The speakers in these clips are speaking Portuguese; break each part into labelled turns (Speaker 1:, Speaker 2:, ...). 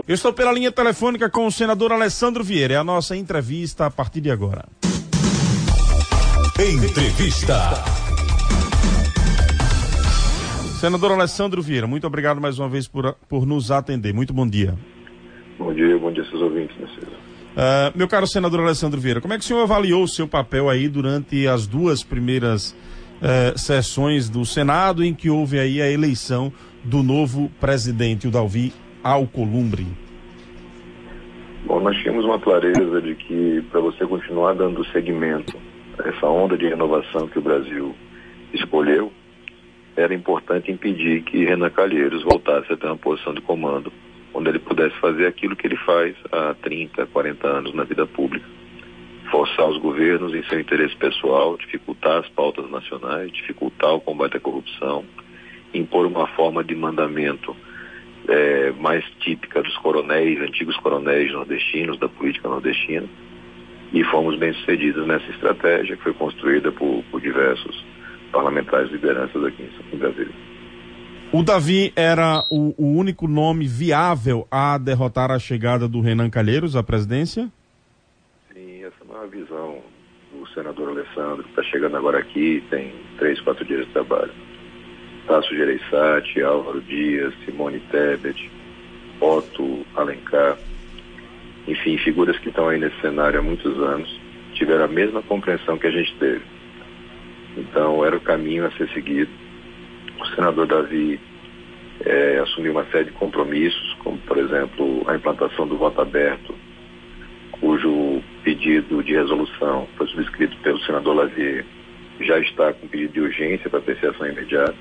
Speaker 1: Eu estou pela linha telefônica com o senador Alessandro Vieira. É a nossa entrevista a partir de agora.
Speaker 2: Entrevista.
Speaker 1: Senador Alessandro Vieira, muito obrigado mais uma vez por nos atender. Muito bom dia.
Speaker 3: Bom dia seus ouvintes, Narciso.
Speaker 1: Meu caro senador Alessandro Vieira, como é que o senhor avaliou o seu papel aí durante as duas primeiras sessões do Senado, em que houve aí a eleição do novo presidente, o Davi Alcolumbre?
Speaker 3: Bom, nós tínhamos uma clareza de que para você continuar dando seguimento a essa onda de renovação que o Brasil escolheu, era importante impedir que Renan Calheiros voltasse a ter uma posição de comando, onde ele pudesse fazer aquilo que ele faz há 30, 40 anos na vida pública. Forçar os governos em seu interesse pessoal, dificultar as pautas nacionais, dificultar o combate à corrupção, impor uma forma de mandamento mais típica dos coronéis, antigos coronéis nordestinos, da política nordestina, e fomos bem-sucedidos nessa estratégia que foi construída por diversos parlamentares e lideranças aqui em Brasília.
Speaker 1: O Davi era o único nome viável a derrotar a chegada do Renan Calheiros à presidência?
Speaker 3: Sim, essa não é a visão do senador Alessandro, que está chegando agora aqui, tem 3, 4 dias de trabalho. Tasso Gereissati, Álvaro Dias, Simone Tebet, Otto Alencar, enfim, figuras que estão aí nesse cenário há muitos anos, tiveram a mesma compreensão que a gente teve. Então, era o caminho a ser seguido. O senador Davi assumiu uma série de compromissos, como, por exemplo, a implantação do voto aberto, cujo pedido de resolução foi subscrito pelo senador Lazier, já está com pedido de urgência para apreciação imediata.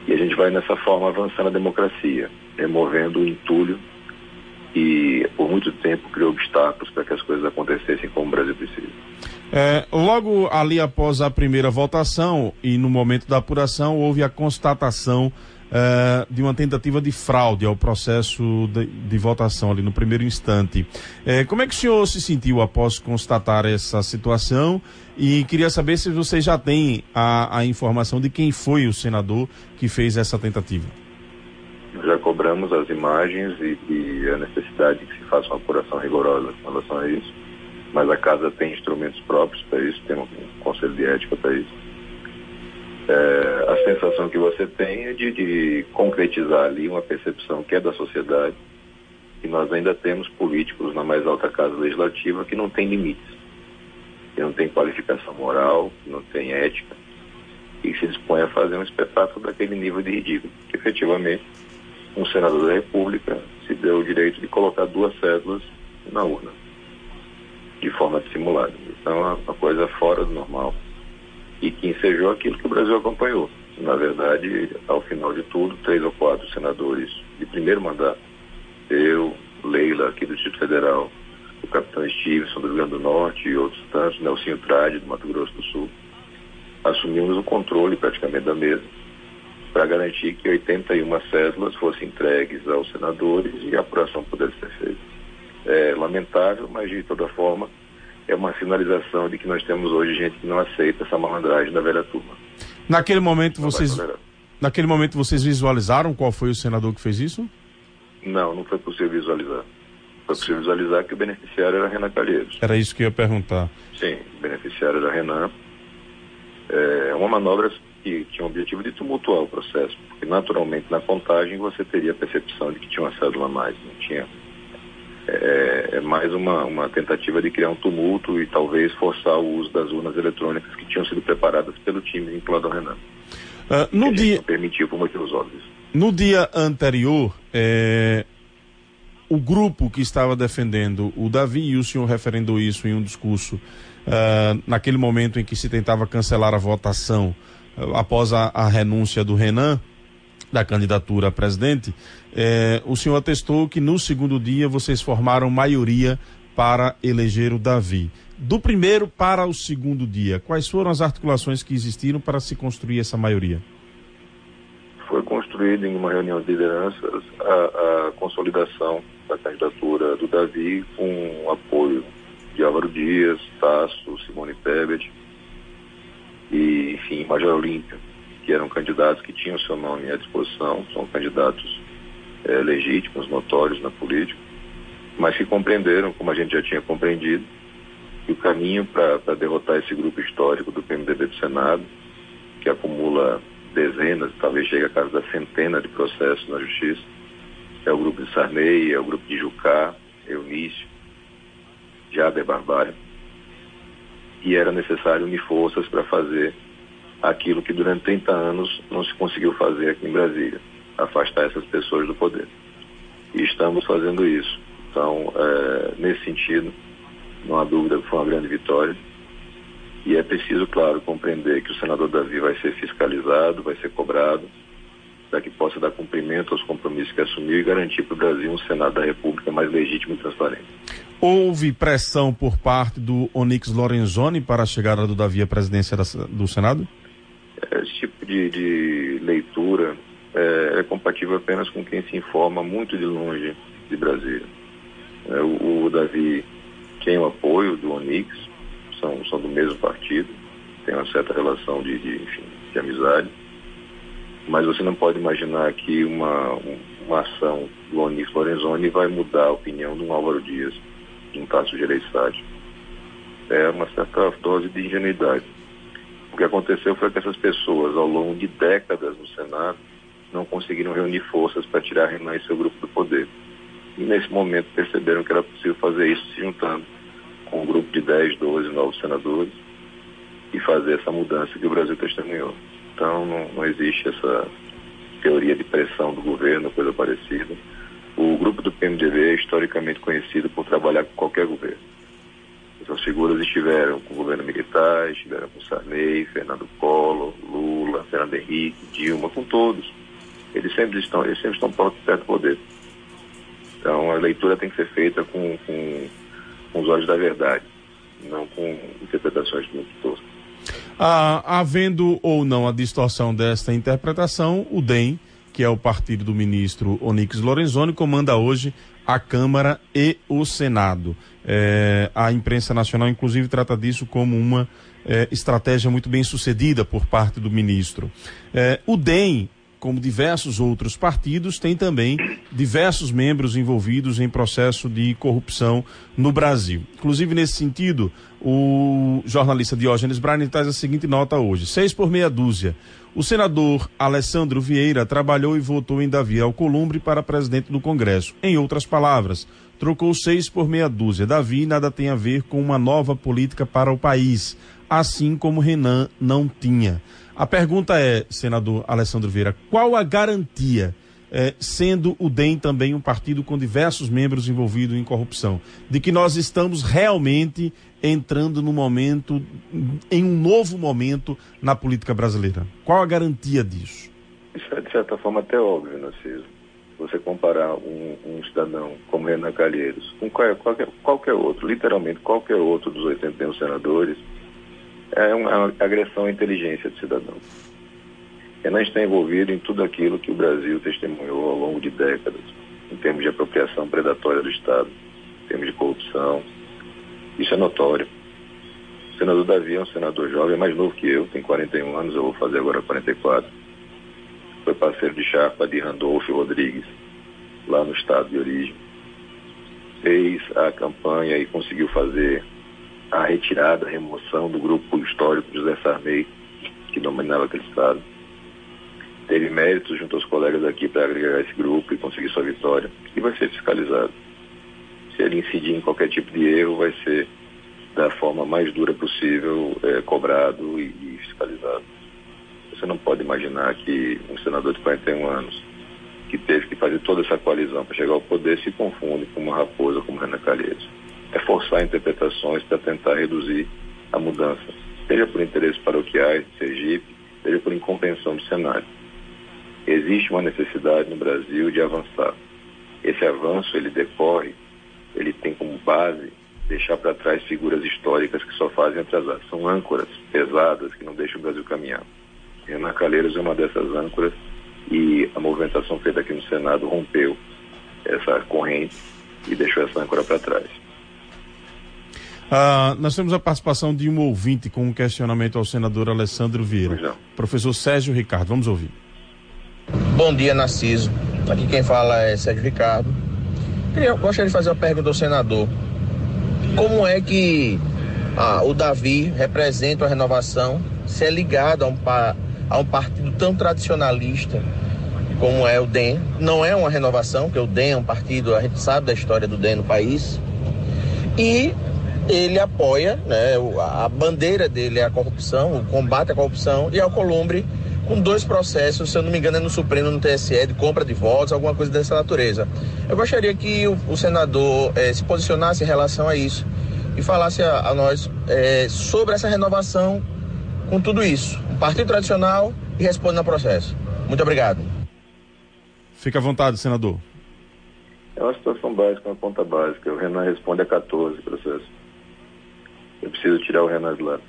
Speaker 3: E a gente vai nessa forma avançando a democracia, removendo o entulho que por muito tempo criou obstáculos para que as coisas acontecessem como o Brasil precisa.
Speaker 1: Logo ali após a primeira votação e no momento da apuração, houve a constatação de uma tentativa de fraude ao processo de votação ali no primeiro instante. Como é que o senhor se sentiu após constatar essa situação? E queria saber se você já tem a informação de quem foi o senador que fez essa tentativa.
Speaker 3: Já cobramos as imagens e a necessidade de que se faça uma apuração rigorosa com relação a isso, mas a casa tem instrumentos próprios para isso, tem um conselho de ética para isso. A sensação que você tem é de concretizar ali uma percepção que é da sociedade, que nós ainda temos políticos na mais alta casa legislativa que não tem limites, que não tem qualificação moral, que não tem ética, e que se dispõe a fazer um espetáculo daquele nível de ridículo, que efetivamente um senador da República se deu o direito de colocar 2 cédulas na urna, de forma dissimulada. Então é uma coisa fora do normal e que ensejou aquilo que o Brasil acompanhou. Na verdade, ao final de tudo, 3 ou 4 senadores de primeiro mandato, eu, Leila, aqui do Distrito Federal, o capitão Stevenson, do Rio Grande do Norte e outros tantos, Nelsinho Trade, do Mato Grosso do Sul, assumimos o controle praticamente da mesa para garantir que 81 cédulas fossem entregues aos senadores e a apuração pudesse ser feita. É lamentável, mas de toda forma é uma sinalização de que nós temos hoje gente que não aceita essa malandragem da velha turma.
Speaker 1: Naquele momento vocês visualizaram qual foi o senador que fez isso?
Speaker 3: Não foi possível visualizar. Foi possível visualizar que o beneficiário era Renan Calheiros.
Speaker 1: Era isso que eu ia perguntar.
Speaker 3: Sim, o beneficiário era Renan. É uma manobra que tinha o objetivo de tumultuar o processo, porque naturalmente na contagem você teria a percepção de que tinha uma cédula a mais, não tinha. É mais uma tentativa de criar um tumulto e talvez forçar o uso das urnas eletrônicas que tinham sido preparadas pelo time vinculado ao Renan. Não permitiu por motivos óbvios.
Speaker 1: No dia anterior, o grupo que estava defendendo o Davi, e o senhor referendou isso em um discurso, naquele momento em que se tentava cancelar a votação após a renúncia do Renan, da candidatura a presidente, o senhor atestou que no segundo dia vocês formaram maioria para eleger o Davi. Do primeiro para o segundo dia, quais foram as articulações que existiram para se construir essa maioria?
Speaker 3: Foi construída em uma reunião de lideranças a consolidação da candidatura do Davi com o apoio de Álvaro Dias, Tasso, Simone Tebet e, enfim, Major Olímpio, que eram candidatos que tinham seu nome à disposição, são candidatos legítimos, notórios na política, mas que compreenderam, como a gente já tinha compreendido, que o caminho para derrotar esse grupo histórico do PMDB do Senado, que acumula dezenas, talvez chegue a casa da centena de processos na Justiça, é o grupo de Sarney, é o grupo de Jucá, Eunício, Jader Barbalho, e era necessário unir forças para fazer aquilo que durante 30 anos não se conseguiu fazer aqui em Brasília, afastar essas pessoas do poder. E estamos fazendo isso. Então, nesse sentido, não há dúvida que foi uma grande vitória. E é preciso, claro, compreender que o senador Davi vai ser fiscalizado, vai ser cobrado, para que possa dar cumprimento aos compromissos que assumiu e garantir para o Brasil um Senado da República mais legítimo e transparente.
Speaker 1: Houve pressão por parte do Onyx Lorenzoni para a chegada do Davi à presidência do Senado?
Speaker 3: Esse tipo de leitura é compatível apenas com quem se informa muito de longe de Brasília. O Davi tem o apoio do Onyx, são do mesmo partido, tem uma certa relação de amizade, mas você não pode imaginar que uma ação do Onyx Lorenzoni vai mudar a opinião de um Álvaro Dias, de um Tasso Gereissati. É uma certa dose de ingenuidade. O que aconteceu foi que essas pessoas, ao longo de décadas no Senado, não conseguiram reunir forças para tirar Renan e seu grupo do poder. E nesse momento perceberam que era possível fazer isso se juntando com um grupo de 10, 12 novos senadores e fazer essa mudança que o Brasil testemunhou. Então não existe essa teoria de pressão do governo, coisa parecida. O grupo do PMDB é historicamente conhecido por trabalhar com qualquer governo. Essas figuras estiveram com o governo militar, estiveram com Sarney, Fernando Collor, Lula, Fernando Henrique, Dilma, com todos. Eles sempre estão perto do poder. Então a leitura tem que ser feita com os olhos da verdade, não com interpretações muito toscas.
Speaker 1: Havendo ou não a distorção desta interpretação, o DEM, que é o partido do ministro Onyx Lorenzoni, comanda hoje a Câmara e o Senado. A imprensa nacional, inclusive, trata disso como uma estratégia muito bem sucedida por parte do ministro. O DEM, como diversos outros partidos, tem também diversos membros envolvidos em processo de corrupção no Brasil. Inclusive, nesse sentido, o jornalista Diógenes Braine traz a seguinte nota hoje: 6 por meia dúzia. O senador Alessandro Vieira trabalhou e votou em Davi Alcolumbre para presidente do Congresso. Em outras palavras, trocou 6 por meia dúzia. Davi nada tem a ver com uma nova política para o país, assim como Renan não tinha. A pergunta é, senador Alessandro Vieira, qual a garantia, sendo o DEM também um partido com diversos membros envolvidos em corrupção, de que nós estamos realmente entrando em um novo momento na política brasileira? Qual a garantia disso?
Speaker 3: Isso é, de certa forma, até óbvio, Narciso. Você comparar um cidadão como Renan Calheiros com qualquer outro, literalmente qualquer outro dos 81 senadores, é uma agressão à inteligência do cidadão. Renan está envolvido em tudo aquilo que o Brasil testemunhou ao longo de décadas, em termos de apropriação predatória do Estado, em termos de corrupção. Isso é notório. O senador Davi é um senador jovem, é mais novo que eu, tem 41 anos, eu vou fazer agora 44. Foi parceiro de chapa de Randolfo Rodrigues, lá no estado de origem. Fez a campanha e conseguiu fazer a retirada, a remoção do grupo histórico José Sarney, que dominava aquele estado. Teve méritos junto aos colegas aqui para agregar esse grupo e conseguir sua vitória. E vai ser fiscalizado. Se ele incidir em qualquer tipo de erro, vai ser da forma mais dura possível, cobrado e fiscalizado. Você não pode imaginar que um senador de 41 anos, que teve que fazer toda essa coalizão para chegar ao poder, se confunde com uma raposa como Renan Calheiros. É forçar interpretações para tentar reduzir a mudança, seja por interesses paroquiais de Sergipe, seja por incompreensão do cenário. Existe uma necessidade no Brasil de avançar. Esse avanço, ele decorre, ele tem como base deixar para trás figuras históricas que só fazem atrasar. São âncoras pesadas que não deixam o Brasil caminhar. Renan Calheiros é uma dessas âncoras e a movimentação feita aqui no Senado rompeu essa corrente e deixou essa âncora para trás.
Speaker 1: Nós temos a participação de um ouvinte com um questionamento ao senador Alessandro Vieira. Professor Sérgio Ricardo, vamos ouvir.
Speaker 2: Bom dia, Narciso. Aqui quem fala é Sérgio Ricardo. Gostaria de fazer uma pergunta ao senador. Como é que o Davi representa a renovação, se é ligado a um partido tão tradicionalista como é o DEM? Não é uma renovação, porque o DEM é um partido, a gente sabe da história do DEM no país, e ele apoia, né, a bandeira dele é a corrupção, o combate à corrupção e ao Alcolumbre, com 2 processos, se eu não me engano é no Supremo, no TSE, de compra de votos, alguma coisa dessa natureza. Eu gostaria que o senador se posicionasse em relação a isso e falasse a nós sobre essa renovação com tudo isso. Um partido tradicional e responde no processo. Muito obrigado.
Speaker 1: Fica à vontade, senador.
Speaker 3: É uma situação básica, uma conta básica. O Renan responde a 14 processos. Eu preciso tirar o Renan de lá.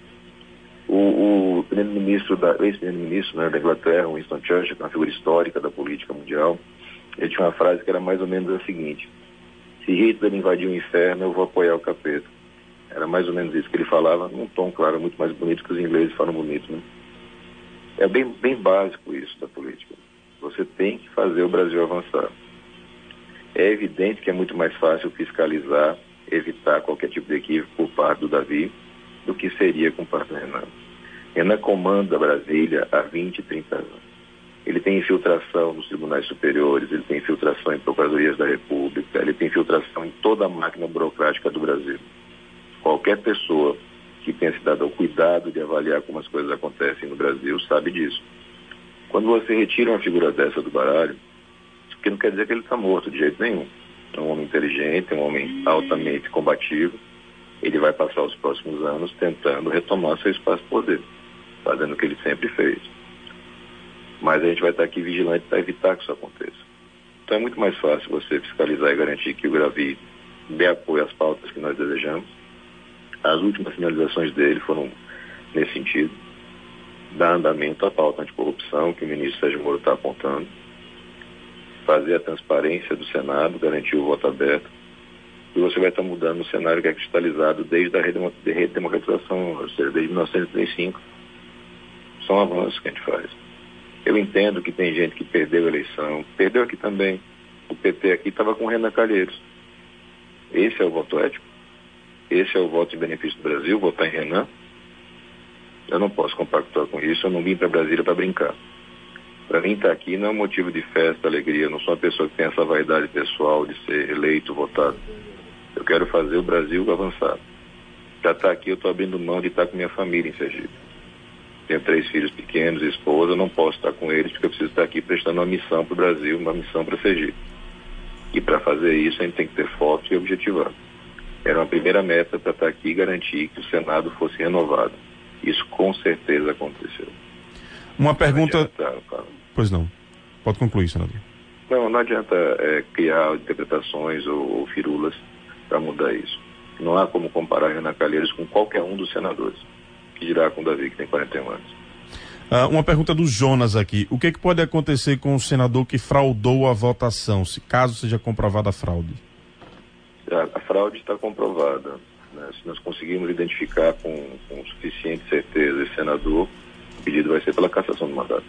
Speaker 3: O ex-primeiro-ministro da Inglaterra, Winston Churchill, que é uma figura histórica da política mundial, ele tinha uma frase que era mais ou menos a seguinte: se Hitler invadir o inferno, eu vou apoiar o capeta. Era mais ou menos isso que ele falava, num tom, claro, muito mais bonito que os ingleses falam bonito, né? É bem básico isso da política. Você tem que fazer o Brasil avançar. É evidente que é muito mais fácil fiscalizar, evitar qualquer tipo de equívoco por parte do Davi, do que seria com parte do Renan. Renan comanda Brasília há 20, 30 anos. Ele tem infiltração nos tribunais superiores, ele tem infiltração em procuradorias da República, ele tem infiltração em toda a máquina burocrática do Brasil. Qualquer pessoa que tenha se dado ao cuidado de avaliar como as coisas acontecem no Brasil sabe disso. Quando você retira uma figura dessa do baralho, que não quer dizer que ele está morto de jeito nenhum. É um homem inteligente, é um homem altamente combativo. Ele vai passar os próximos anos tentando retomar seu espaço de poder, fazendo o que ele sempre fez. Mas a gente vai estar aqui vigilante para evitar que isso aconteça. Então é muito mais fácil você fiscalizar e garantir que o Davi dê apoio às pautas que nós desejamos. As últimas sinalizações dele foram nesse sentido. Dar andamento à pauta anticorrupção que o ministro Sérgio Moro está apontando. Fazer a transparência do Senado, garantir o voto aberto. E você vai estar mudando o cenário que é cristalizado desde a redemocratização, ou seja, desde 1935. São avanços que a gente faz. Eu entendo que tem gente que perdeu a eleição, perdeu aqui também. O PT aqui estava com Renan Calheiros. Esse é o voto ético? Esse é o voto em benefício do Brasil, votar em Renan? Eu não posso compactuar com isso, eu não vim para Brasília para brincar. Para mim estar aqui não é um motivo de festa, alegria, eu não sou uma pessoa que tem essa vaidade pessoal de ser eleito, votado. Eu quero fazer o Brasil avançar. Para estar aqui eu estou abrindo mão de estar com minha família em Sergipe. Tenho 3 filhos pequenos, esposa, não posso estar com eles porque eu preciso estar aqui prestando uma missão para o Brasil, uma missão para Sergipe. E para fazer isso a gente tem que ter foco e objetivar. Era uma primeira meta para estar aqui e garantir que o Senado fosse renovado. Isso com certeza aconteceu.
Speaker 1: Uma pergunta... Pois não. Pode concluir, senador.
Speaker 3: Não adianta criar interpretações ou firulas para mudar isso. Não há como comparar Renan Calheiros com qualquer um dos senadores, que dirá com o Davi, que tem 41 anos.
Speaker 1: Uma pergunta do Jonas aqui. O que pode acontecer com o senador que fraudou a votação, caso seja comprovada a fraude?
Speaker 3: A fraude está comprovada. Né? Se nós conseguirmos identificar com suficiente certeza esse senador, o pedido vai ser pela cassação do mandato.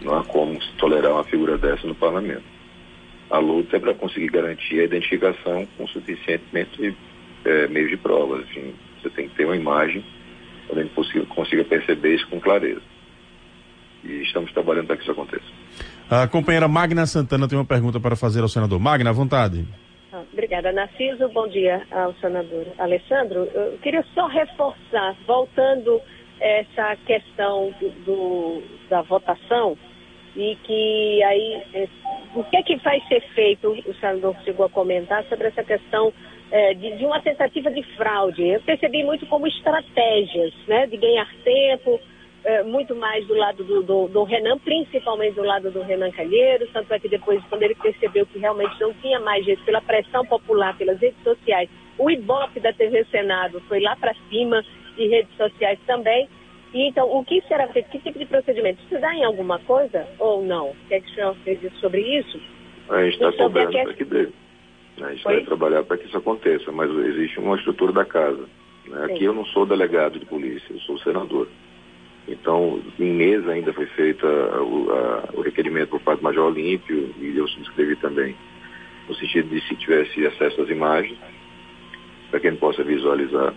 Speaker 3: Não há como se tolerar uma figura dessa no parlamento. A luta é para conseguir garantir a identificação com suficientemente meios de prova. Enfim, você tem que ter uma imagem para que a gente consiga perceber isso com clareza. E estamos trabalhando para que isso aconteça.
Speaker 1: A companheira Magna Santana tem uma pergunta para fazer ao senador. Magna, à vontade.
Speaker 4: Obrigada, Narciso. Bom dia ao senador Alessandro. Eu queria só reforçar, voltando essa questão da votação, e que aí, o que vai ser feito, o senador chegou a comentar sobre essa questão de uma tentativa de fraude. Eu percebi muito como estratégias, né, de ganhar tempo, muito mais do lado do Renan, principalmente do lado do Renan Calheiros, tanto é que depois, quando ele percebeu que realmente não tinha mais jeito, pela pressão popular, pelas redes sociais, o Ibope da TV Senado foi lá para cima, e redes sociais também. E então, o que será feito? Que tipo de procedimento? Se dá em alguma coisa ou não? O que é que o senhor fez sobre isso?
Speaker 3: A gente está cobrando para que dê. A gente vai trabalhar para que isso aconteça, mas existe uma estrutura da casa. Né? Aqui eu não sou delegado de polícia, eu sou senador. Então, em mesa ainda foi feito o requerimento por parte do Major Olímpio, e eu subscrevi também, no sentido de se tivesse acesso às imagens, para que a gente possa visualizar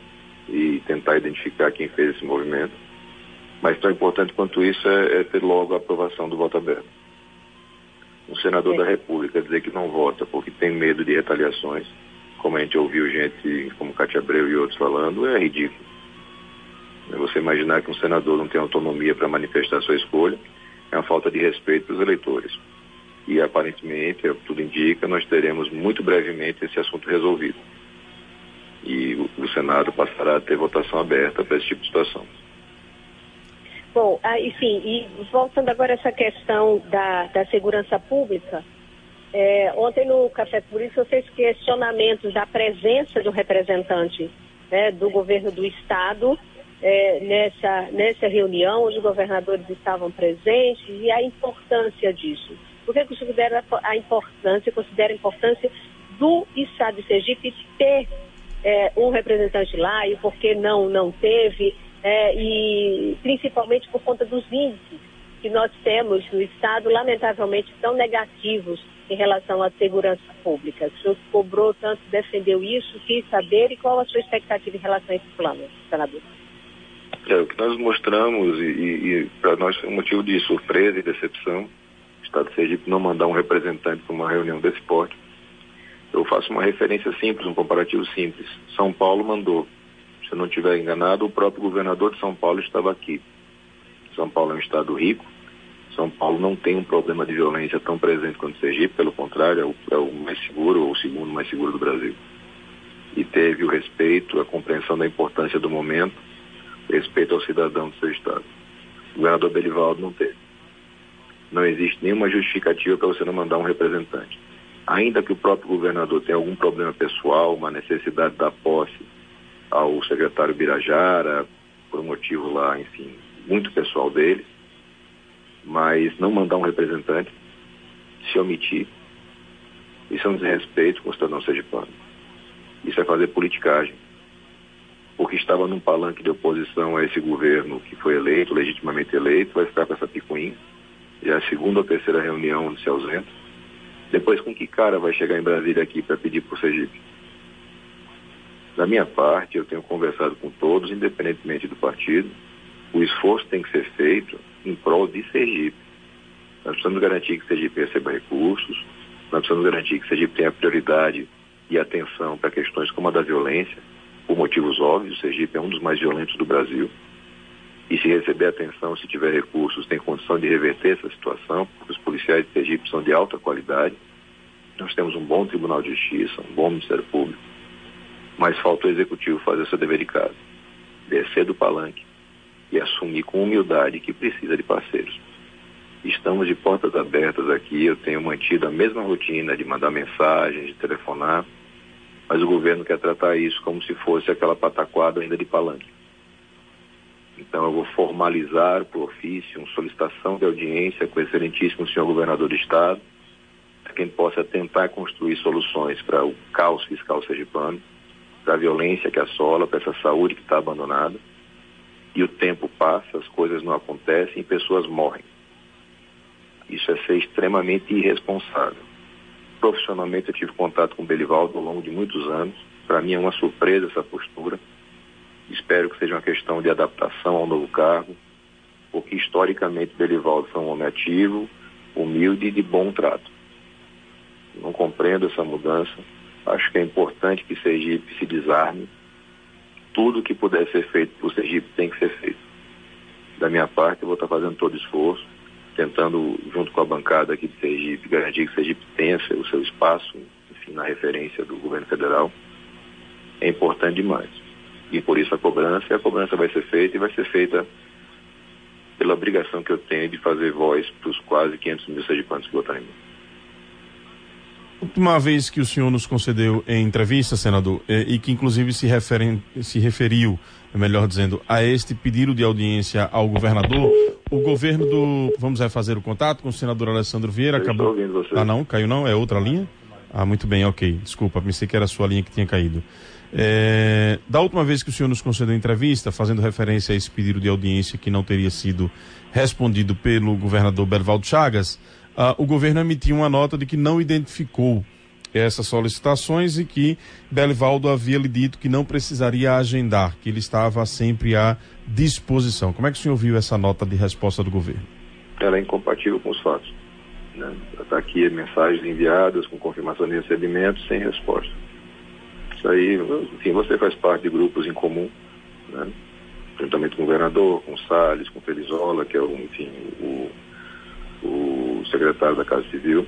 Speaker 3: e tentar identificar quem fez esse movimento. Mas tão importante quanto isso é ter logo a aprovação do voto aberto. Um senador da República dizer que não vota porque tem medo de retaliações, como a gente ouviu gente como Cátia Abreu e outros falando, é ridículo. Você imaginar que um senador não tem autonomia para manifestar sua escolha é uma falta de respeito para os eleitores. E aparentemente, tudo indica, nós teremos muito brevemente esse assunto resolvido. E o Senado passará a ter votação aberta para esse tipo de situação.
Speaker 4: Bom, enfim, e voltando agora a essa questão da segurança pública, ontem no Café Por Isso eu fiz questionamentos da presença de um representante do governo do Estado nessa reunião, os governadores estavam presentes, e a importância disso. Por que considera a importância do Estado de Sergipe ter um representante lá, e por que não teve, e principalmente por conta dos índices que nós temos no Estado, lamentavelmente tão negativos em relação à segurança pública. O senhor cobrou tanto, defendeu isso, quis saber, e qual a sua expectativa em relação a esse plano, senador?
Speaker 3: O que nós mostramos, e para nós foi um motivo de surpresa e decepção, o Estado de Sergipe não mandar um representante para uma reunião desse porte. Eu faço uma referência simples, um comparativo simples. São Paulo mandou. Se eu não estiver enganado, o próprio governador de São Paulo estava aqui. São Paulo é um estado rico. São Paulo não tem um problema de violência tão presente quanto Sergipe, pelo contrário, é o mais seguro, ou o segundo mais seguro do Brasil. E teve o respeito, a compreensão da importância do momento, respeito ao cidadão do seu estado. O governador Belivaldo não teve. Não existe nenhuma justificativa para você não mandar um representante. Ainda que o próprio governador tenha algum problema pessoal, uma necessidade da posse ao secretário Birajara, por um motivo lá, enfim, muito pessoal dele, mas não mandar um representante, se omitir, isso é um desrespeito com o cidadão sergipano. Isso é fazer politicagem. Porque estava num palanque de oposição a esse governo que foi eleito, legitimamente eleito, vai ficar com essa picuinha. Já é a segunda ou terceira reunião onde se ausenta. Depois, com que cara vai chegar em Brasília aqui para pedir por Sergipe? Da minha parte, eu tenho conversado com todos, independentemente do partido. O esforço tem que ser feito em prol de Sergipe. Nós precisamos garantir que Sergipe receba recursos, nós precisamos garantir que Sergipe tenha prioridade e atenção para questões como a da violência. Por motivos óbvios, Sergipe é um dos mais violentos do Brasil. E se receber atenção, se tiver recursos, tem condição de reverter essa situação, porque os policiais de Sergipe são de alta qualidade. Nós temos um bom Tribunal de Justiça, um bom Ministério Público. Mas falta o Executivo fazer seu dever de casa. Descer do palanque e assumir com humildade que precisa de parceiros. Estamos de portas abertas aqui, eu tenho mantido a mesma rotina de mandar mensagens, de telefonar, mas o governo quer tratar isso como se fosse aquela pataquada ainda de palanque. Então eu vou formalizar por ofício uma solicitação de audiência com o excelentíssimo senhor governador do estado, para que a gente possa tentar construir soluções para o caos fiscal sergipano, para a violência que assola, para essa saúde que está abandonada. E o tempo passa, as coisas não acontecem e pessoas morrem. Isso é ser extremamente irresponsável. Profissionalmente eu tive contato com o Belivaldo ao longo de muitos anos. Para mim é uma surpresa essa postura. Espero que seja uma questão de adaptação ao novo cargo, porque historicamente Belivaldo foi um homem ativo, humilde e de bom trato. Não compreendo essa mudança. Acho que é importante que Sergipe se desarme. Tudo que puder ser feito por Sergipe tem que ser feito. Da minha parte, eu vou estar fazendo todo o esforço, tentando, junto com a bancada aqui de Sergipe, garantir que Sergipe tenha o seu espaço, enfim, na referência do governo federal. É importante demais. E por isso a cobrança vai ser feita, e vai ser feita pela obrigação que eu tenho de fazer voz para os quase 500 mil sergipanos que votaram em mim.
Speaker 1: Última vez que o senhor nos concedeu em entrevista, senador, e que inclusive se referiu, melhor dizendo, a este pedido de audiência ao governador, o governo do... Vamos fazer o contato com o senador Alessandro Vieira.
Speaker 3: Eu estou ouvindo você.
Speaker 1: Ah, não? Caiu não? É outra linha? Muito bem, ok. Desculpa, pensei que era a sua linha que tinha caído. Da última vez que o senhor nos concedeu entrevista, fazendo referência a esse pedido de audiência que não teria sido respondido pelo governador Belivaldo Chagas, o governo emitiu uma nota de que não identificou essas solicitações e que Belivaldo havia lhe dito que não precisaria agendar, que ele estava sempre à disposição. Como é que o senhor viu essa nota de resposta do governo?
Speaker 3: Ela é incompatível com os fatos. Está aqui mensagens enviadas com confirmação de recebimento sem resposta. Isso aí, enfim, você faz parte de grupos em comum, né? Juntamente com o governador, com o Salles, com o Felizola, que é o secretário da Casa Civil,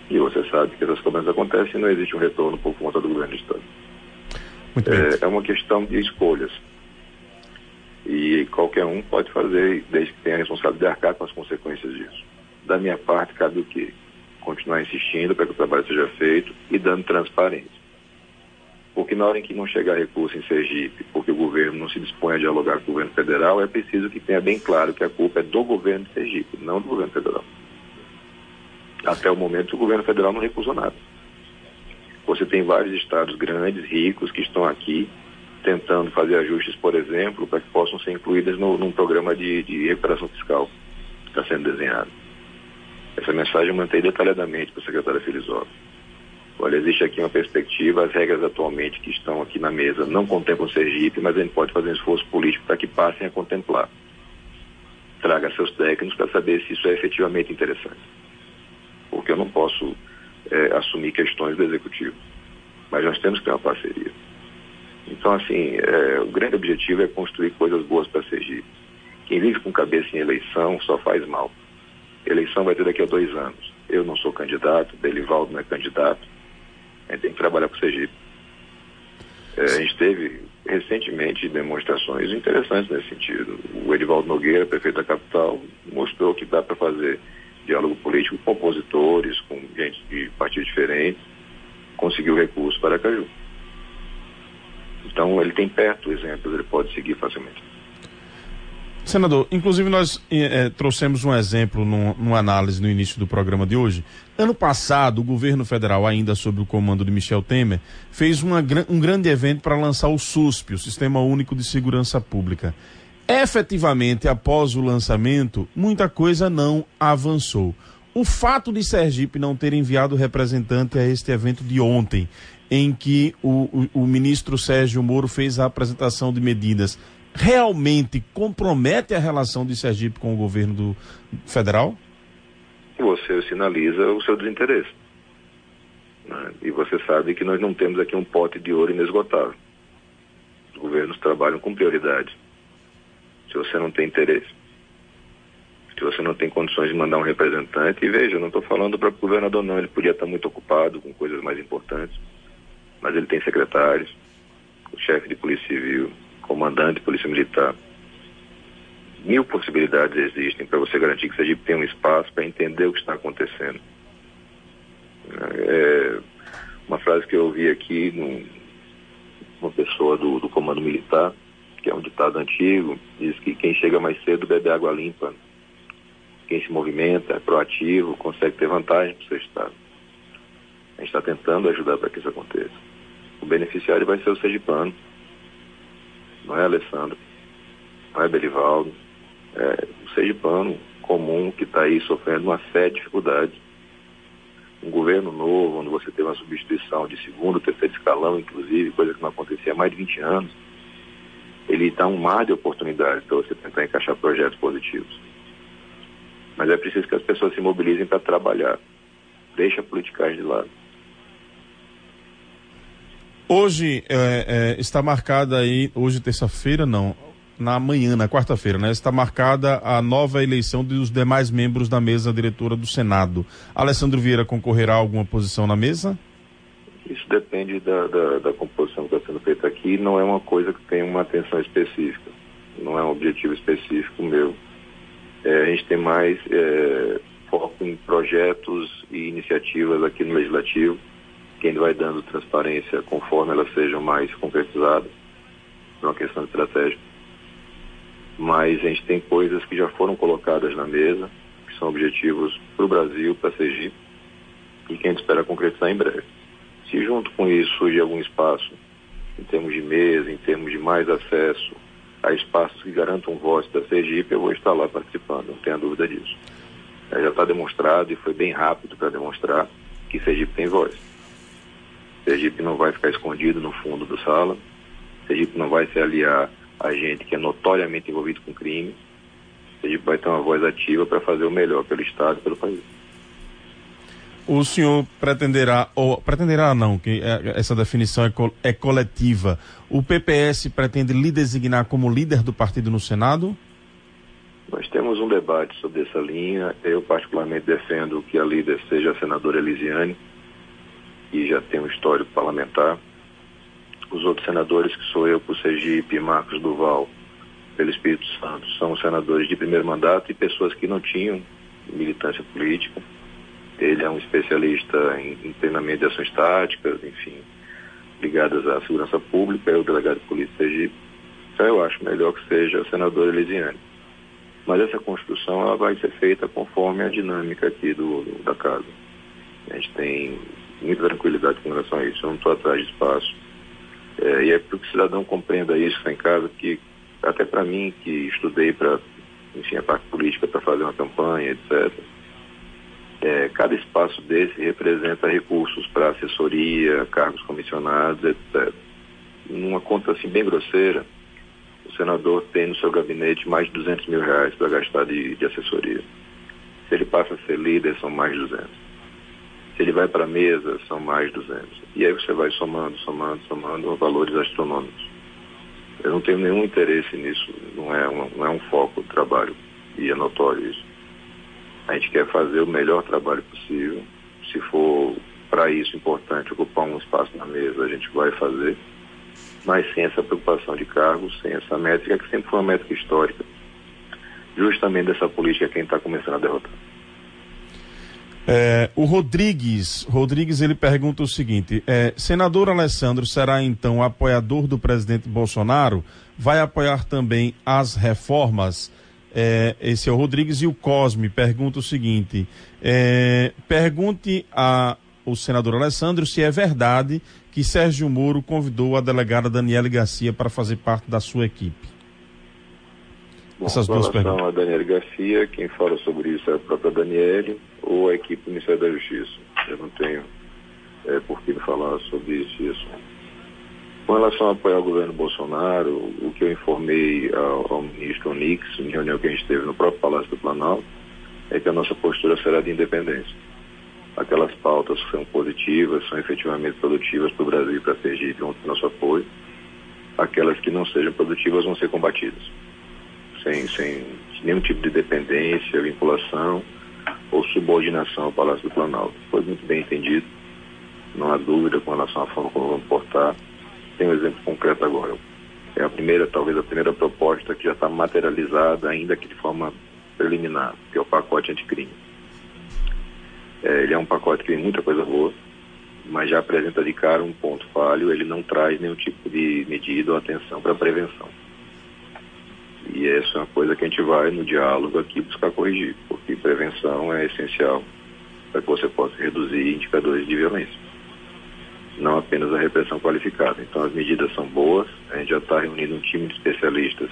Speaker 3: e você sabe que essas cobranças acontecem e não existe um retorno por conta do governo do Estado.
Speaker 1: Muito bem.
Speaker 3: É uma questão de escolhas. E qualquer um pode fazer, desde que tenha a responsabilidade de arcar com as consequências disso. Da minha parte, cabe o quê? Continuar insistindo para que o trabalho seja feito e dando transparência. Porque na hora em que não chegar recurso em Sergipe, porque o governo não se dispõe a dialogar com o governo federal, é preciso que tenha bem claro que a culpa é do governo de Sergipe, não do governo federal. Até o momento, o governo federal não recusou nada. Você tem vários estados grandes, ricos, que estão aqui tentando fazer ajustes, por exemplo, para que possam ser incluídas num programa de recuperação fiscal que está sendo desenhado. Essa mensagem eu mantei detalhadamente para o secretário Felizola. Olha, existe aqui uma perspectiva, as regras atualmente que estão aqui na mesa não contemplam Sergipe, mas a gente pode fazer um esforço político para que passem a contemplar. Traga seus técnicos para saber se isso é efetivamente interessante. Porque eu não posso assumir questões do executivo. Mas nós temos que ter uma parceria. Então, assim, o grande objetivo é construir coisas boas para Sergipe. Quem vive com cabeça em eleição só faz mal. Eleição vai ter daqui a 2 anos. Eu não sou candidato, Belivaldo não é candidato. A gente tem que trabalhar com o Sergipe. A gente teve recentemente demonstrações interessantes nesse sentido. O Edivaldo Nogueira, prefeito da capital, mostrou que dá para fazer diálogo político com opositores, com gente de partidos diferentes, conseguiu recursos para Aracaju. Então ele tem perto exemplos, ele pode seguir facilmente.
Speaker 1: Senador, inclusive nós trouxemos um exemplo numa análise no início do programa de hoje. Ano passado, o governo federal, ainda sob o comando de Michel Temer, fez um grande evento para lançar o SUSP, o Sistema Único de Segurança Pública. Efetivamente, após o lançamento, muita coisa não avançou. O fato de Sergipe não ter enviado representante a este evento de ontem, em que o ministro Sérgio Moro fez a apresentação de medidas, realmente compromete a relação de Sergipe com o governo federal?
Speaker 3: Você sinaliza o seu desinteresse. Né? E você sabe que nós não temos aqui um pote de ouro inesgotável. Os governos trabalham com prioridade. Se você não tem interesse, se você não tem condições de mandar um representante, e veja, eu não estou falando para o governador não, ele podia estar muito ocupado com coisas mais importantes, mas ele tem secretários, o chefe de polícia civil, comandante de polícia militar. 1000 possibilidades existem para você garantir que Sergipe tenha um espaço para entender o que está acontecendo. Uma frase que eu ouvi aqui uma pessoa do comando militar, que é um ditado antigo, diz que quem chega mais cedo bebe água limpa. Quem se movimenta, é proativo, consegue ter vantagem para o seu estado. A gente está tentando ajudar para que isso aconteça. O beneficiário vai ser o sergipano. Não é Alessandro, não é Belivaldo, é o sergipano comum que está aí sofrendo uma série de dificuldades. Um governo novo, onde você tem uma substituição de segundo, terceiro escalão, inclusive, coisa que não acontecia há mais de 20 anos, ele dá um mar de oportunidades para você tentar encaixar projetos positivos. Mas é preciso que as pessoas se mobilizem para trabalhar. Deixa a politicagem de lado.
Speaker 1: Hoje está marcada aí, hoje terça-feira não, na manhã, na quarta-feira, né? Está marcada a nova eleição dos demais membros da mesa diretora do Senado. Alessandro Vieira concorrerá a alguma posição na mesa?
Speaker 3: Isso depende da composição que está sendo feita aqui, não é uma coisa que tem uma atenção específica, não é um objetivo específico meu. A gente tem mais foco em projetos e iniciativas aqui no Legislativo, que ainda vai dando transparência conforme elas sejam mais concretizadas, é uma questão estratégica. Mas a gente tem coisas que já foram colocadas na mesa, que são objetivos para o Brasil, para Sergipe, e que a gente espera concretizar em breve. Se junto com isso surge algum espaço, em termos de mesa, em termos de mais acesso a espaços que garantam voz da Sergipe, eu vou estar lá participando, não tenha dúvida disso. Já está demonstrado, e foi bem rápido para demonstrar, que Sergipe tem voz. Sergipe não vai ficar escondido no fundo da sala, Sergipe não vai se aliar a gente que é notoriamente envolvido com crime, Sergipe vai ter uma voz ativa para fazer o melhor pelo Estado e pelo país.
Speaker 1: O senhor pretenderá não, que essa definição é coletiva, o PPS pretende lhe designar como líder do partido no Senado?
Speaker 3: Nós temos um debate sobre essa linha. Eu particularmente defendo que a líder seja a senadora Elisiane, que já tem um histórico parlamentar. Os outros senadores, que sou eu por Sergipe e Marcos Duval pelo Espírito Santo, são senadores de primeiro mandato e pessoas que não tinham militância política. Ele é um especialista em treinamento de ações táticas, enfim, ligadas à segurança pública, é o delegado de polícia de Sergipe. Então eu acho melhor que seja a senadora Elisiane. Mas essa construção ela vai ser feita conforme a dinâmica aqui da casa. A gente tem muita tranquilidade com relação a isso. Eu não estou atrás de espaço. E é para que o cidadão compreenda isso que está em casa, que até para mim, que estudei para, enfim, a parte política para fazer uma campanha, etc., cada espaço desse representa recursos para assessoria, cargos comissionados, etc. Numa conta assim bem grosseira, o senador tem no seu gabinete mais de R$200 mil para gastar de assessoria. Se ele passa a ser líder, são mais de 200. Se ele vai para a mesa, são mais de 200. E aí você vai somando valores astronômicos. Eu não tenho nenhum interesse nisso, não é um foco do trabalho, e é notório isso. A gente quer fazer o melhor trabalho possível. Se for para isso importante ocupar um espaço na mesa, a gente vai fazer, mas sem essa preocupação de cargos, sem essa métrica, que sempre foi uma métrica histórica, justamente dessa política quem está começando a derrotar.
Speaker 1: O Rodrigues, ele pergunta o seguinte: senador Alessandro será então apoiador do presidente Bolsonaro? Vai apoiar também as reformas? Esse é o Rodrigues. E o Cosme pergunta o seguinte: pergunte ao senador Alessandro se é verdade que Sérgio Moro convidou a delegada Daniele Garcia para fazer parte da sua equipe.
Speaker 3: Bom,
Speaker 1: essas duas perguntas.
Speaker 3: Com relação a Daniele Garcia, quem fala sobre isso é a própria Daniele ou a equipe do Ministério da Justiça. Eu não tenho por que falar sobre isso. Com relação a apoiar o governo Bolsonaro, o que eu informei ao ministro Onix, em reunião que a gente teve no próprio Palácio do Planalto, é que a nossa postura será de independência. Aquelas pautas que são positivas, são efetivamente produtivas para o Brasil e para a Sergipe, vão ter nosso apoio. Aquelas que não sejam produtivas vão ser combatidas, sem nenhum tipo de dependência, vinculação ou subordinação ao Palácio do Planalto. Foi muito bem entendido, não há dúvida com relação à forma como vamos portar. Tem um exemplo concreto agora. Talvez a primeira proposta que já está materializada, ainda que de forma preliminar, que é o pacote anticrime. Ele é um pacote que tem muita coisa boa, mas já apresenta de cara um ponto falho. Ele não traz nenhum tipo de medida ou atenção para a prevenção. E essa é uma coisa que a gente vai no diálogo aqui buscar corrigir, porque prevenção é essencial para que você possa reduzir indicadores de violência, não apenas a repressão qualificada. Então as medidas são boas, a gente já está reunindo um time de especialistas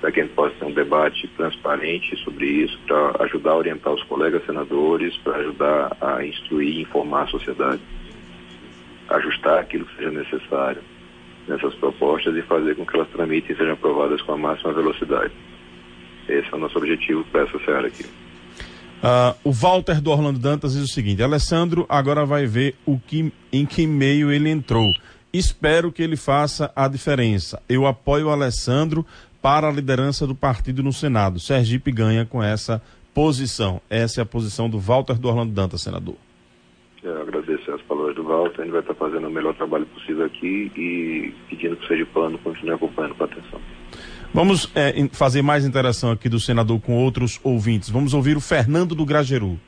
Speaker 3: para que a gente possa ter um debate transparente sobre isso, para ajudar a orientar os colegas senadores, para ajudar a instruir e informar a sociedade, ajustar aquilo que seja necessário nessas propostas e fazer com que elas tramitem e sejam aprovadas com a máxima velocidade. Esse é o nosso objetivo para essa seara aqui.
Speaker 1: O Walter do Orlando Dantas diz o seguinte: Alessandro agora vai ver em que meio ele entrou. Espero que ele faça a diferença. Eu apoio o Alessandro para a liderança do partido no Senado. Sergipe ganha com essa posição. Essa é a posição do Walter do Orlando Dantas, senador.
Speaker 3: Eu agradeço as palavras do Walter. A gente vai estar fazendo o melhor trabalho possível aqui e pedindo que o Sergipano continue acompanhando com atenção.
Speaker 1: Vamos fazer mais interação aqui do senador com outros ouvintes. Vamos ouvir o Fernando do Grajeru.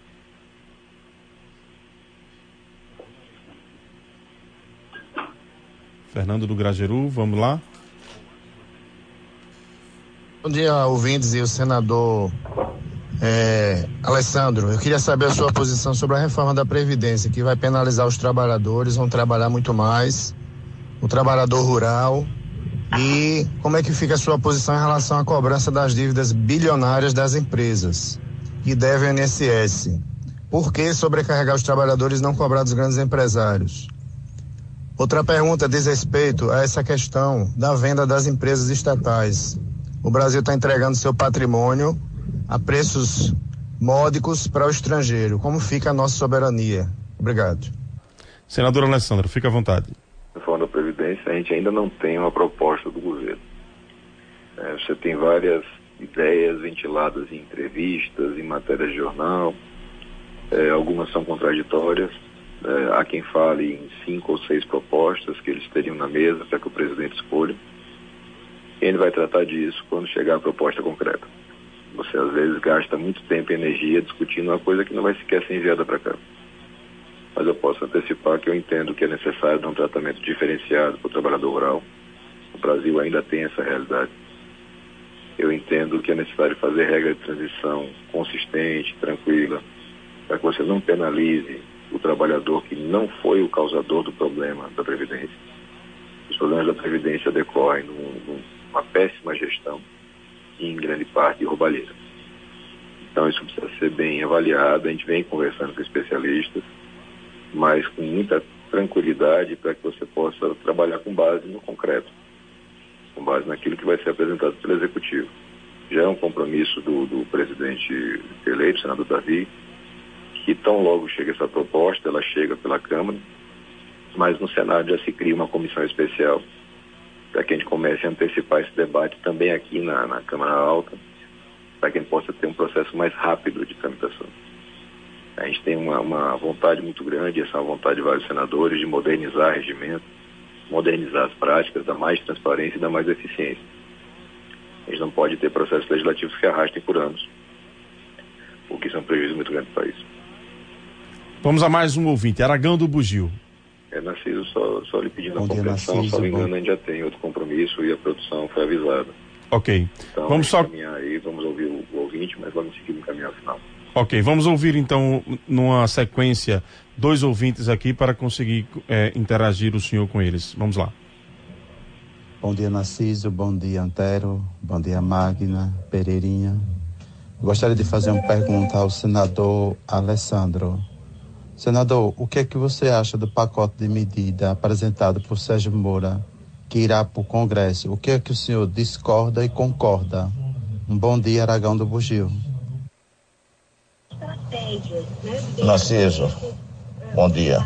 Speaker 1: Fernando do Grajeru, vamos lá.
Speaker 5: Bom dia, ouvintes, e o senador Alessandro, eu queria saber a sua posição sobre a reforma da Previdência, que vai penalizar os trabalhadores, vão trabalhar muito mais, o trabalhador rural, e como é que fica a sua posição em relação à cobrança das dívidas bilionárias das empresas que devem ao INSS? Por que sobrecarregar os trabalhadores e não cobrar dos grandes empresários? Outra pergunta diz respeito a essa questão da venda das empresas estatais. O Brasil está entregando seu patrimônio a preços módicos para o estrangeiro. Como fica a nossa soberania? Obrigado.
Speaker 1: Senador Alessandro, fica à vontade.
Speaker 3: Na reforma da Previdência, a gente ainda não tem uma proposta do governo. Você tem várias ideias ventiladas em entrevistas, em matérias de jornal, algumas são contraditórias. Há quem fale em 5 ou 6 propostas que eles teriam na mesa para que o presidente escolha. Ele vai tratar disso quando chegar a proposta concreta. Você às vezes gasta muito tempo e energia discutindo uma coisa que não vai sequer ser enviada para cá. Mas eu posso antecipar que eu entendo que é necessário dar um tratamento diferenciado para o trabalhador rural. O Brasil ainda tem essa realidade. Eu entendo que é necessário fazer regra de transição consistente, tranquila, para que você não penalize o trabalhador que não foi o causador do problema da Previdência. Os problemas da Previdência decorrem numa péssima gestão e, em grande parte, de roubalheira. Então, isso precisa ser bem avaliado. A gente vem conversando com especialistas, mas com muita tranquilidade para que você possa trabalhar com base no concreto, com base naquilo que vai ser apresentado pelo Executivo. Já é um compromisso do presidente eleito, senador Davi, que tão logo chega essa proposta, ela chega pela Câmara, mas no Senado já se cria uma comissão especial para que a gente comece a antecipar esse debate também aqui na Câmara Alta, para que a gente possa ter um processo mais rápido de tramitação. A gente tem uma vontade muito grande, essa é uma vontade de vários senadores, de modernizar regimento, modernizar as práticas, dar mais transparência e dar mais eficiência. A gente não pode ter processos legislativos que arrastem por anos, o que isso é um prejuízo muito grande para o país.
Speaker 1: Vamos a mais um ouvinte, Aragão do Bugio.
Speaker 3: Narciso, só lhe pedindo a compreensão, se não me engano, a gente já tem outro compromisso e a produção foi avisada.
Speaker 1: Ok.
Speaker 3: Então,
Speaker 1: vamos só
Speaker 3: encaminhar aí, vamos ouvir o ouvinte, mas vamos seguir no caminho final.
Speaker 1: Ok, vamos ouvir então, numa sequência, 2 ouvintes aqui para conseguir interagir o senhor com eles. Vamos lá.
Speaker 6: Bom dia, Narciso, bom dia, Antero, bom dia, Magna, Pereirinha. Gostaria de fazer uma pergunta ao senador Alessandro. Senador, o que é que você acha do pacote de medida apresentado por Sérgio Moura, que irá para o Congresso? O que é que o senhor discorda e concorda? Um bom dia, Aragão do Bugio.
Speaker 7: Narciso, bom dia.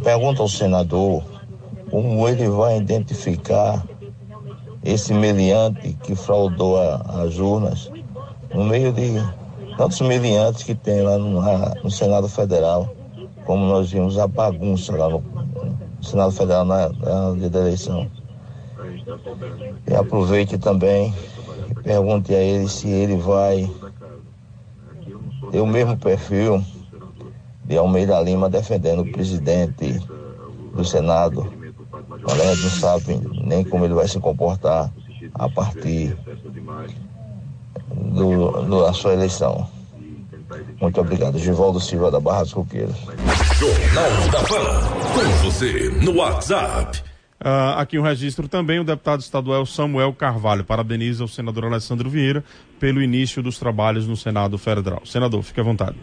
Speaker 7: Pergunta ao senador como ele vai identificar esse meliante que fraudou as urnas no meio de tantos meliantes que tem lá no Senado Federal, como nós vimos a bagunça lá no Senado Federal na dia da eleição. E aproveite também e pergunte a ele se ele vai ter o mesmo perfil de Almeida Lima defendendo o presidente do Senado. A gente não sabe nem como ele vai se comportar a partir da sua eleição. Muito obrigado. Givaldo Silva, da Barra dos Coqueiros.
Speaker 8: Jornal da Pan, com você no WhatsApp.
Speaker 1: Aqui um registro também, o deputado estadual Samuel Carvalho parabeniza o senador Alessandro Vieira pelo início dos trabalhos no Senado Federal. Senador, fique à vontade.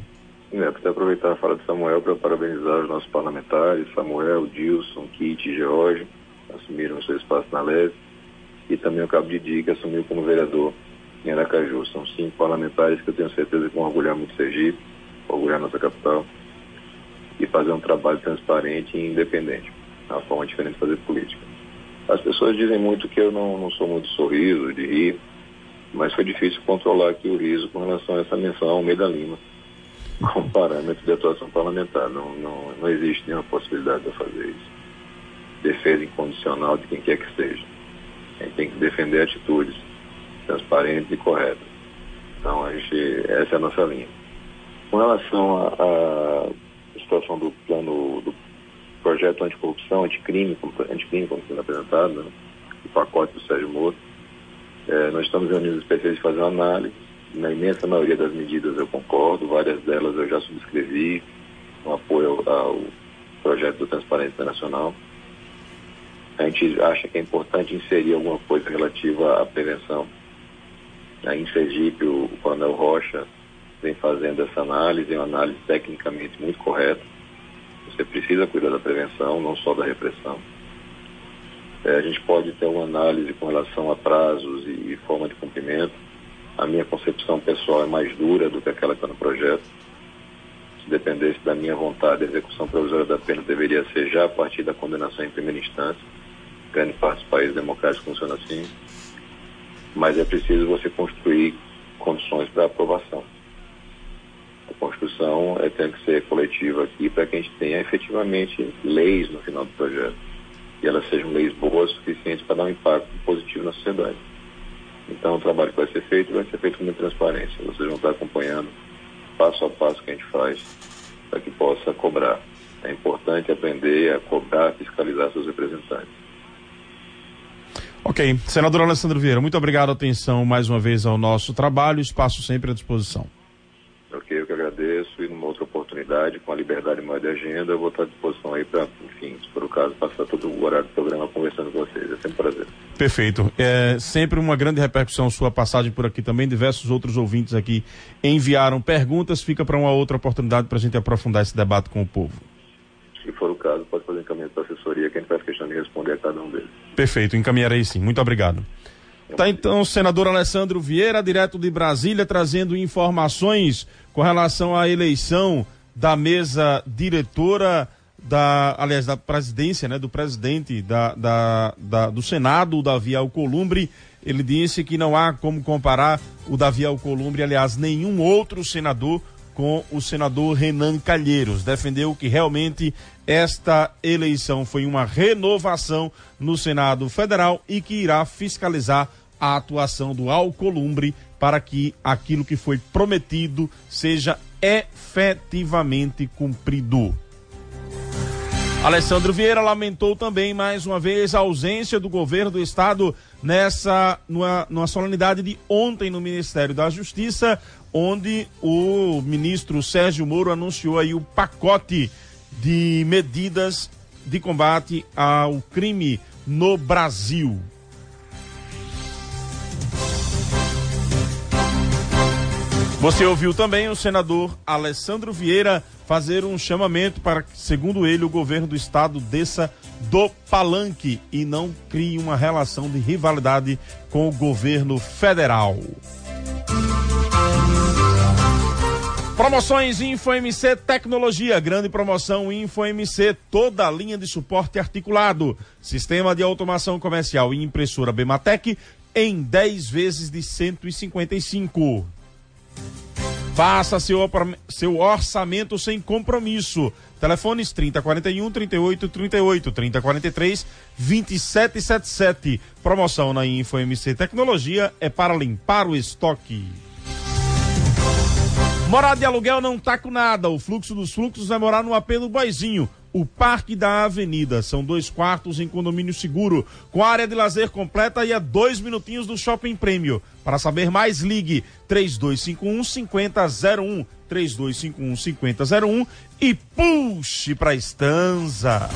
Speaker 3: Preciso aproveitar a fala de Samuel para parabenizar os nossos parlamentares, Samuel, Dilson, Kit e George, assumiram o seu espaço na LES, e também o Cabo Didi, que assumiu como vereador em Aracaju. São 5 parlamentares que eu tenho certeza que vão orgulhar muito Sergipe, orgulhar nossa capital, e fazer um trabalho transparente e independente. É uma forma diferente de fazer política. As pessoas dizem muito que eu não sou muito sorriso, de rir, mas foi difícil controlar aqui o riso com relação a essa menção ao Almeida Lima como parâmetro de atuação parlamentar. Não existe nenhuma possibilidade de eu fazer isso. Defesa incondicional de quem quer que seja. A gente tem que defender atitudes transparentes e corretas. Então, essa é a nossa linha. Com relação à situação do plano, do projeto anticorrupção, anticrime, como sendo apresentado, né, o pacote do Sérgio Moro, nós estamos reunindo os especialistas de fazer uma análise Na imensa maioria das medidas eu concordo, várias delas eu já subscrevi, com apoio ao projeto do Transparência Nacional. A gente acha que é importante inserir alguma coisa relativa à prevenção. Aí em Sergipe, o Coronel Rocha vem fazendo essa análise, é uma análise tecnicamente muito correta. Você precisa cuidar da prevenção, não só da repressão. A gente pode ter uma análise com relação a prazos e forma de cumprimento. A minha concepção pessoal é mais dura do que aquela que está no projeto. Se dependesse da minha vontade, a execução provisória da pena deveria ser já a partir da condenação em primeira instância. Grande parte dos países democráticos funciona assim. Mas é preciso você construir condições para aprovação. A construção tem que ser coletiva aqui para que a gente tenha efetivamente leis no final do projeto. E elas sejam leis boas o suficientes para dar um impacto positivo na sociedade. Então o trabalho que vai ser feito com muita transparência. Vocês vão estar acompanhando passo a passo que a gente faz para que possa cobrar. É importante aprender a cobrar, a fiscalizar seus representantes.
Speaker 1: Ok. Senador Alessandro Vieira, muito obrigado. Atenção mais uma vez ao nosso trabalho. Espaço sempre à disposição.
Speaker 3: Ok, eu que agradeço. E numa outra oportunidade, com a liberdade maior de agenda, eu vou estar à disposição aí para, enfim, se for o caso, passar todo o horário do programa conversando com vocês. É sempre um prazer.
Speaker 1: Perfeito. É sempre uma grande repercussão sua passagem por aqui também. Diversos outros ouvintes aqui enviaram perguntas. Fica para uma outra oportunidade para a gente aprofundar esse debate com o povo.
Speaker 3: Se for o caso, pode fazer encaminhamento para a assessoria, que a gente faz questão de responder a cada um deles.
Speaker 1: Perfeito, encaminharei sim. Muito obrigado. Tá então o senador Alessandro Vieira, direto de Brasília, trazendo informações com relação à eleição da mesa diretora da presidência, né, do presidente do Senado, o Davi Alcolumbre. Ele disse que não há como comparar o Davi Alcolumbre, aliás, nenhum outro senador com o senador Renan Calheiros. Defendeu que realmente esta eleição foi uma renovação no Senado Federal e que irá fiscalizar a atuação do Alcolumbre para que aquilo que foi prometido seja efetivamente cumprido. Alessandro Vieira lamentou também, mais uma vez, a ausência do governo do estado numa solenidade de ontem no Ministério da Justiça, onde o ministro Sérgio Moro anunciou aí o pacote de medidas de combate ao crime no Brasil. Você ouviu também o senador Alessandro Vieira fazer um chamamento para que, segundo ele, o governo do estado desça do palanque e não crie uma relação de rivalidade com o governo federal. Promoções InfoMC Tecnologia, grande promoção InfoMC, toda a linha de suporte articulado, sistema de automação comercial e impressora Bematec em 10 vezes de 155. Faça seu orçamento sem compromisso. Telefones 3041-3838, 3043-2777. Promoção na InfoMC Tecnologia é para limpar o estoque. Morar de aluguel não tá com nada. O fluxo dos fluxos vai morar no AP do Boizinho, o Parque da Avenida. São 2 quartos em condomínio seguro, com área de lazer completa e a 2 minutinhos do Shopping Prêmio. Para saber mais, ligue 3251-5001, 3251-5001 e puxe pra Estanza.